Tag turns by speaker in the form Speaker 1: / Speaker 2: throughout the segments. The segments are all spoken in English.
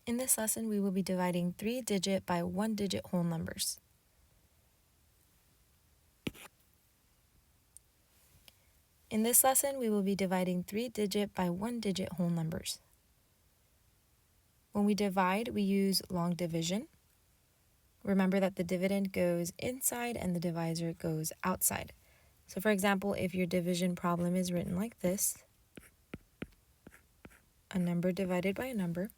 Speaker 1: In this lesson, we will be dividing 3-digit by 1-digit whole numbers. In this lesson, we will be dividing 3-digit by 1-digit whole numbers. When we divide, we use long division. Remember that the dividend goes inside and the divisor goes outside. So for example, if your division problem is written like this, a number divided by a number,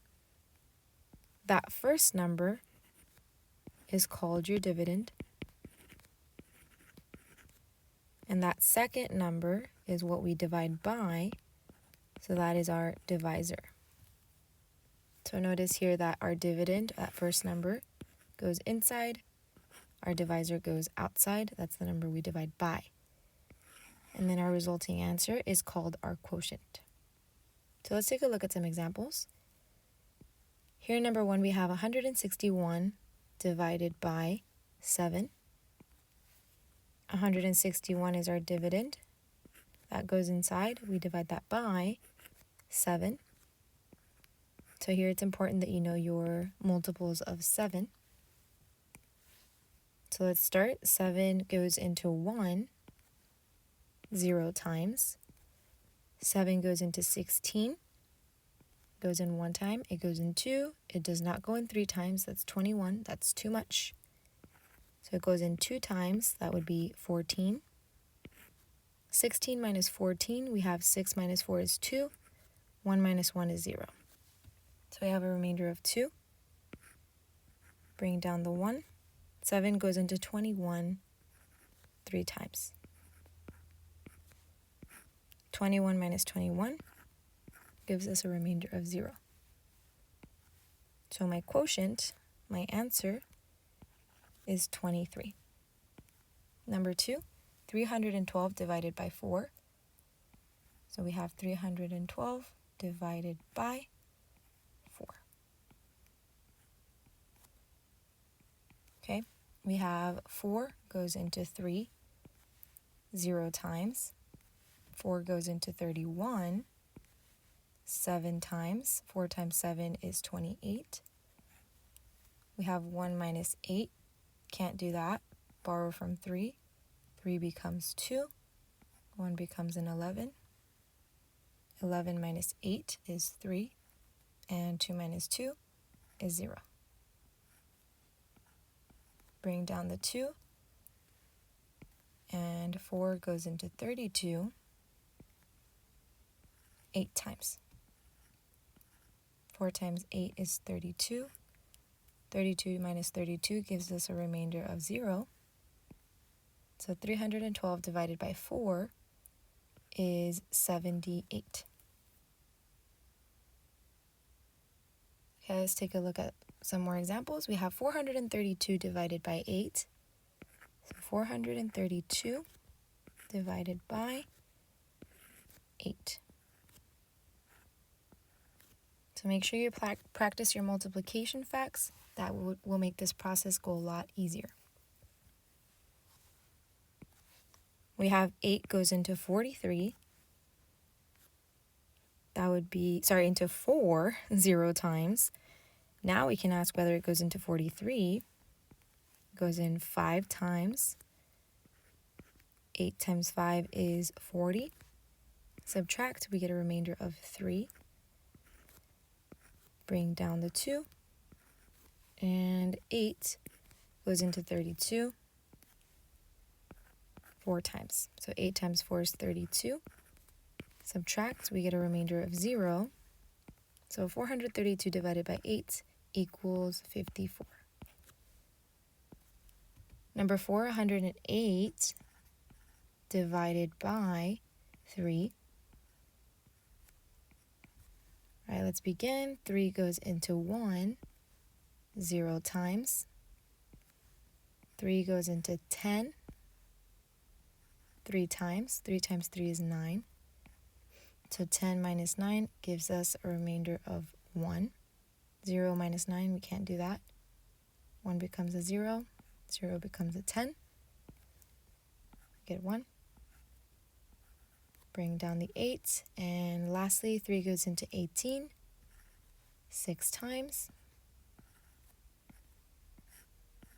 Speaker 1: that first number is called your dividend, and that second number is what we divide by, so that is our divisor. So notice here that our dividend, that first number, goes inside, our divisor goes outside, that's the number we divide by. And then our resulting answer is called our quotient. So let's take a look at some examples. Here, number 1, we have 161 divided by 7. 161 is our dividend. That goes inside. We divide that by 7. So here it's important that you know your multiples of 7. So let's start. 7 goes into 1 0 times. 7 goes into 16. Goes in 1 time. It goes in 2. It does not go in 3 times. That's 21. That's too much. So it goes in 2 times. That would be 14. 16 minus 14, we have 6 minus 4 is 2. 1 minus 1 is 0. So we have a remainder of 2. Bring down the 1. 7 goes into 21 3 times. 21 minus 21 gives us a remainder of 0. So my quotient, my answer, is 23. Number 2, 312 divided by 4. So we have 312 divided by 4. Okay, we have 4 goes into 3 0 times. 4 goes into 31 7 times. 4 times 7 is 28. We have 1 minus 8. Can't do that. Borrow from 3. 3 becomes 2. 1 becomes an 11. 11 minus 8 is 3. And 2 minus 2 is 0. Bring down the 2. And 4 goes into 32 8 times. 4 times 8 is 32. 32 minus 32 gives us a remainder of 0. So 312 divided by 4 is 78. Okay, let's take a look at some more examples. We have 432 divided by 8. So 432 divided by 8. So make sure you practice your multiplication facts. That will make this process go a lot easier. We have 8 goes into 43. That would be, into 4 0 times. Now we can ask whether it goes into 43. It goes in 5 times. 8 times 5 is 40. Subtract, we get a remainder of 3. Bring down the 2. And 8 goes into 32 4 times. So 8 times 4 is 32. Subtract, we get a remainder of 0. So 432 divided by 8 equals 54. Number 4, 108 divided by 3. All right, let's begin. 3 goes into 1 0 times. 3 goes into 10 3 times. 3 times 3 is 9. So 10 minus 9 gives us a remainder of 1. 0 minus 9, we can't do that. 1 becomes a 0. 0 becomes a 10. Get 1. Bring down the 8. And lastly, 3 goes into 18. 6 times.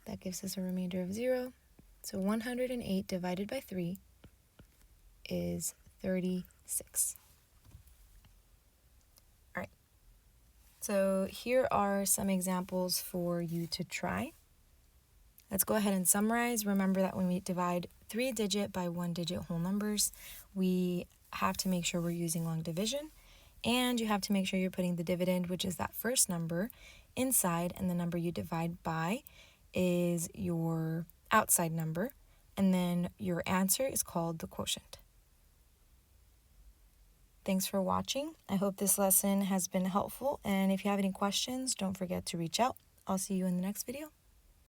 Speaker 1: That gives us a remainder of 0. So 108 divided by 3 is 36. All right. So here are some examples for you to try. Let's go ahead and summarize. Remember that when we divide 3-digit by 1-digit whole numbers, we have to make sure we're using long division, and you have to make sure you're putting the dividend, which is that first number, inside, and the number you divide by is your outside number, and then your answer is called the quotient. Thanks for watching. I hope this lesson has been helpful, and if you have any questions, don't forget to reach out. I'll see you in the next video.